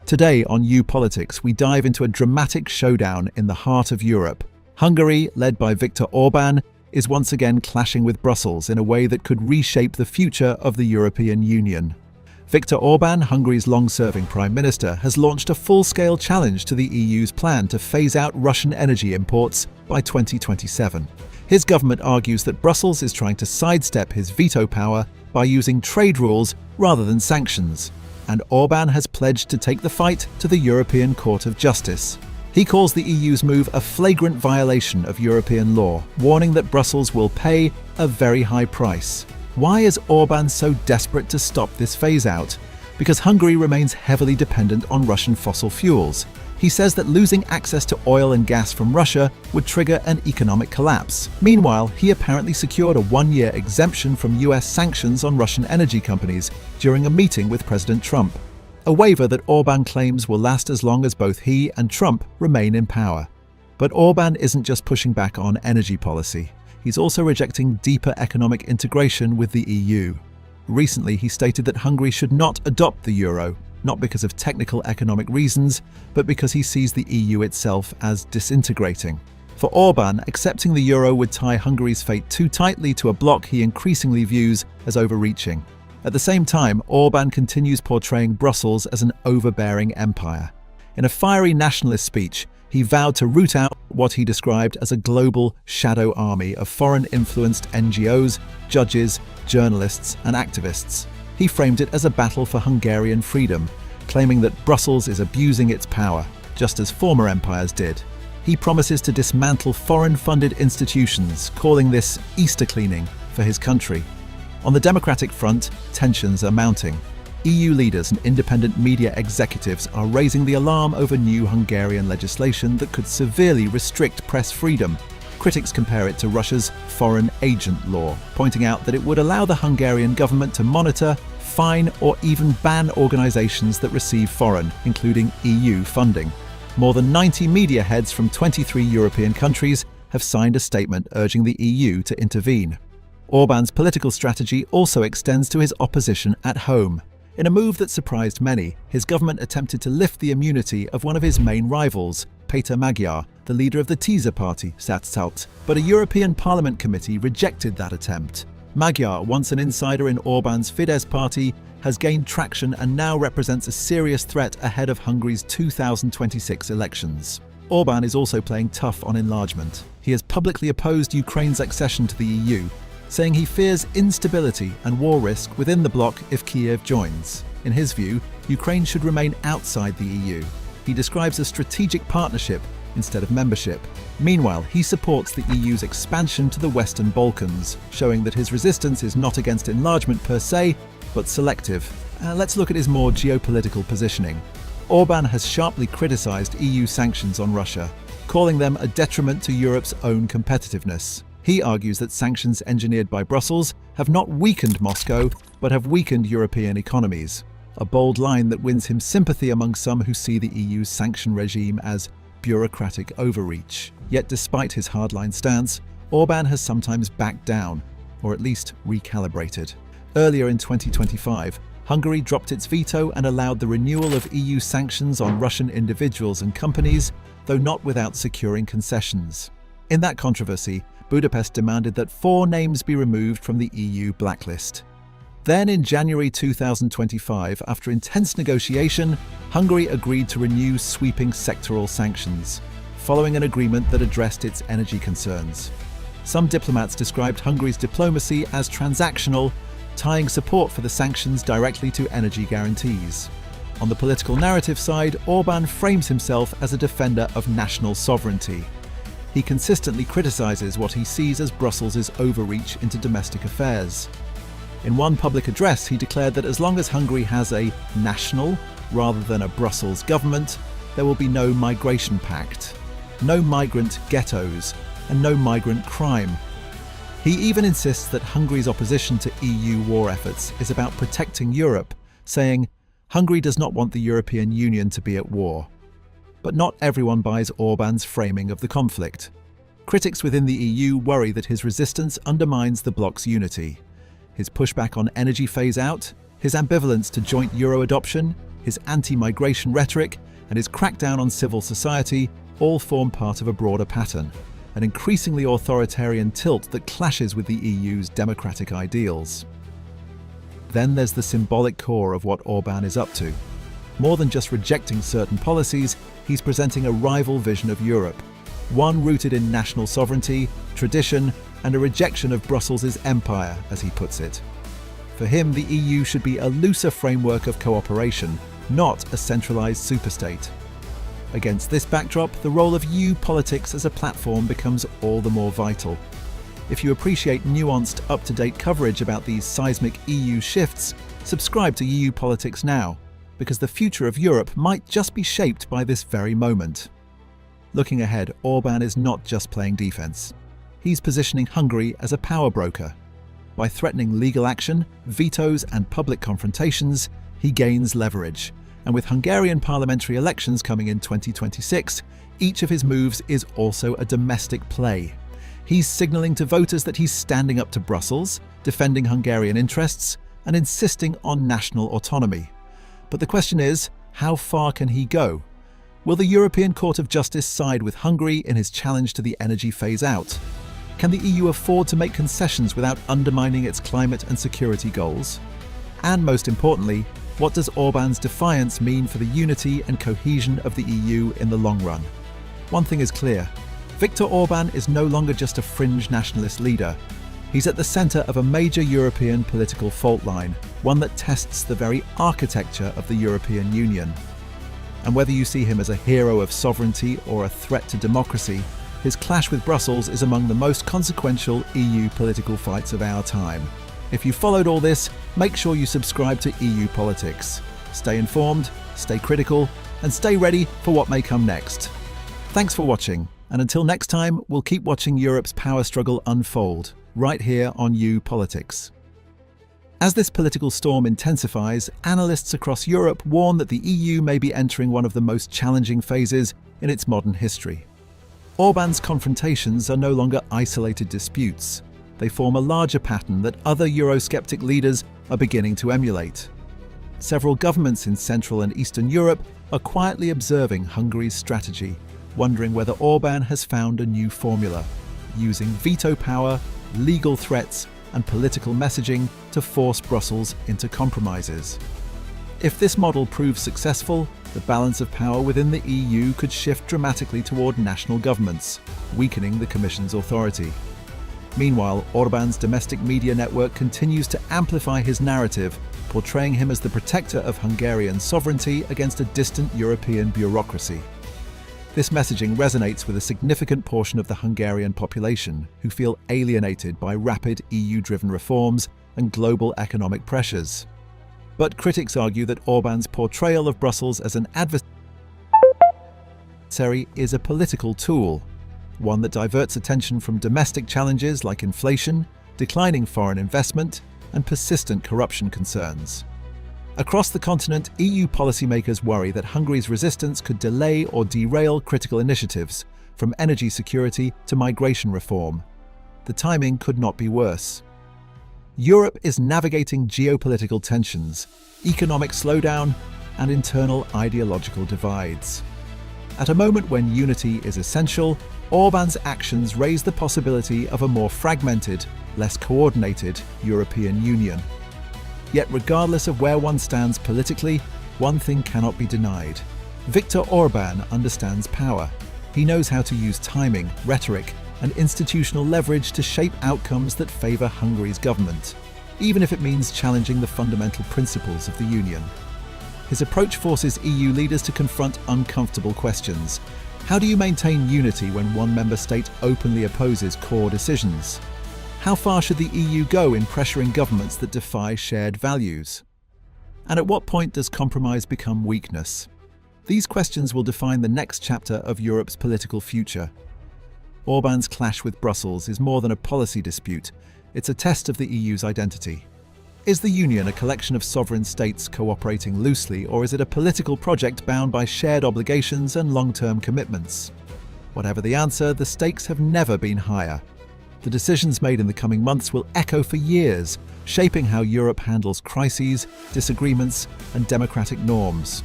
Today on Geopolitics, we dive into a dramatic showdown in the heart of Europe. Hungary, led by Viktor Orbán, is once again clashing with Brussels in a way that could reshape the future of the European Union. Viktor Orbán, Hungary's long-serving prime minister, has launched a full-scale challenge to the EU's plan to phase out Russian energy imports by 2027. His government argues that Brussels is trying to sidestep his veto power by using trade rules rather than sanctions, and Orbán has pledged to take the fight to the European Court of Justice. He calls the EU's move a flagrant violation of European law, warning that Brussels will pay a very high price. Why is Orbán so desperate to stop this phase-out? Because Hungary remains heavily dependent on Russian fossil fuels. He says that losing access to oil and gas from Russia would trigger an economic collapse. Meanwhile, he apparently secured a one-year exemption from US sanctions on Russian energy companies during a meeting with President Trump. A waiver that Orbán claims will last as long as both he and Trump remain in power. But Orbán isn't just pushing back on energy policy. He's also rejecting deeper economic integration with the EU. Recently, he stated that Hungary should not adopt the euro, not because of technical economic reasons, but because he sees the EU itself as disintegrating. For Orbán, accepting the euro would tie Hungary's fate too tightly to a bloc he increasingly views as overreaching. At the same time, Orbán continues portraying Brussels as an overbearing empire. In a fiery nationalist speech, he vowed to root out what he described as a global shadow army of foreign-influenced NGOs, judges, journalists, and activists. He framed it as a battle for Hungarian freedom, claiming that Brussels is abusing its power, just as former empires did. He promises to dismantle foreign-funded institutions, calling this Easter cleaning for his country. On the democratic front, tensions are mounting. EU leaders and independent media executives are raising the alarm over new Hungarian legislation that could severely restrict press freedom. Critics compare it to Russia's foreign agent law, pointing out that it would allow the Hungarian government to monitor, fine, or even ban organizations that receive foreign, including EU, funding. More than 90 media heads from 23 European countries have signed a statement urging the EU to intervene. Orbán's political strategy also extends to his opposition at home. In a move that surprised many, his government attempted to lift the immunity of one of his main rivals, Péter Magyar, the leader of the Tisza party, Század, but a European Parliament committee rejected that attempt. Magyar, once an insider in Orbán's Fidesz party, has gained traction and now represents a serious threat ahead of Hungary's 2026 elections. Orbán is also playing tough on enlargement. He has publicly opposed Ukraine's accession to the EU, saying he fears instability and war risk within the bloc if Kiev joins. In his view, Ukraine should remain outside the EU. He describes a strategic partnership instead of membership. Meanwhile, he supports the EU's expansion to the Western Balkans, showing that his resistance is not against enlargement per se, but selective. Let's look at his more geopolitical positioning. Orbán has sharply criticized EU sanctions on Russia, calling them a detriment to Europe's own competitiveness. He argues that sanctions engineered by Brussels have not weakened Moscow, but have weakened European economies. A bold line that wins him sympathy among some who see the EU's sanction regime as bureaucratic overreach. Yet despite his hardline stance, Orbán has sometimes backed down, or at least recalibrated. Earlier in 2025, Hungary dropped its veto and allowed the renewal of EU sanctions on Russian individuals and companies, though not without securing concessions. In that controversy, Budapest demanded that 4 names be removed from the EU blacklist. Then in January 2025, after intense negotiation, Hungary agreed to renew sweeping sectoral sanctions, following an agreement that addressed its energy concerns. Some diplomats described Hungary's diplomacy as transactional, tying support for the sanctions directly to energy guarantees. On the political narrative side, Orbán frames himself as a defender of national sovereignty. He consistently criticizes what he sees as Brussels' overreach into domestic affairs. In one public address, he declared that as long as Hungary has a national, rather than a Brussels government, there will be no migration pact, no migrant ghettos, and no migrant crime. He even insists that Hungary's opposition to EU war efforts is about protecting Europe, saying, Hungary does not want the European Union to be at war. But not everyone buys Orbán's framing of the conflict. Critics within the EU worry that his resistance undermines the bloc's unity. His pushback on energy phase-out, his ambivalence to joint euro adoption, his anti-migration rhetoric, and his crackdown on civil society all form part of a broader pattern, an increasingly authoritarian tilt that clashes with the EU's democratic ideals. Then there's the symbolic core of what Orban is up to. More than just rejecting certain policies, he's presenting a rival vision of Europe, one rooted in national sovereignty, tradition, and a rejection of Brussels' empire, as he puts it. For him, the EU should be a looser framework of cooperation, not a centralized superstate. Against this backdrop, the role of EU politics as a platform becomes all the more vital. If you appreciate nuanced, up-to-date coverage about these seismic EU shifts, subscribe to EU Politics now, because the future of Europe might just be shaped by this very moment. Looking ahead, Orban is not just playing defense. He's positioning Hungary as a power broker. By threatening legal action, vetoes, and public confrontations, he gains leverage. And with Hungarian parliamentary elections coming in 2026, each of his moves is also a domestic play. He's signaling to voters that he's standing up to Brussels, defending Hungarian interests, and insisting on national autonomy. But the question is, how far can he go? Will the European Court of Justice side with Hungary in his challenge to the energy phase-out? Can the EU afford to make concessions without undermining its climate and security goals? And most importantly, what does Orban's defiance mean for the unity and cohesion of the EU in the long run? One thing is clear. Viktor Orbán is no longer just a fringe nationalist leader. He's at the centre of a major European political fault line, one that tests the very architecture of the European Union. And whether you see him as a hero of sovereignty or a threat to democracy, his clash with Brussels is among the most consequential EU political fights of our time. If you followed all this, make sure you subscribe to EU Politics. Stay informed, stay critical, and stay ready for what may come next. Thanks for watching, and until next time, we'll keep watching Europe's power struggle unfold, right here on EU Politics. As this political storm intensifies, analysts across Europe warn that the EU may be entering one of the most challenging phases in its modern history. Orban's confrontations are no longer isolated disputes. They form a larger pattern that other Eurosceptic leaders are beginning to emulate. Several governments in Central and Eastern Europe are quietly observing Hungary's strategy, wondering whether Orban has found a new formula, using veto power, legal threats, and political messaging to force Brussels into compromises. If this model proves successful, the balance of power within the EU could shift dramatically toward national governments, weakening the Commission's authority. Meanwhile, Orban's domestic media network continues to amplify his narrative, portraying him as the protector of Hungarian sovereignty against a distant European bureaucracy. This messaging resonates with a significant portion of the Hungarian population, who feel alienated by rapid EU-driven reforms and global economic pressures. But critics argue that Orban's portrayal of Brussels as an adversary is a political tool, one that diverts attention from domestic challenges like inflation, declining foreign investment, and persistent corruption concerns. Across the continent, EU policymakers worry that Hungary's resistance could delay or derail critical initiatives, from energy security to migration reform. The timing could not be worse. Europe is navigating geopolitical tensions, economic slowdown, and internal ideological divides. At a moment when unity is essential, Orban's actions raise the possibility of a more fragmented, less coordinated European Union. Yet regardless of where one stands politically, one thing cannot be denied. Viktor Orbán understands power. He knows how to use timing, rhetoric, and institutional leverage to shape outcomes that favour Hungary's government, even if it means challenging the fundamental principles of the Union. His approach forces EU leaders to confront uncomfortable questions. How do you maintain unity when one member state openly opposes core decisions? How far should the EU go in pressuring governments that defy shared values? And at what point does compromise become weakness? These questions will define the next chapter of Europe's political future. Orban's clash with Brussels is more than a policy dispute, it's a test of the EU's identity. Is the Union a collection of sovereign states cooperating loosely, or is it a political project bound by shared obligations and long-term commitments? Whatever the answer, the stakes have never been higher. The decisions made in the coming months will echo for years, shaping how Europe handles crises, disagreements, and democratic norms.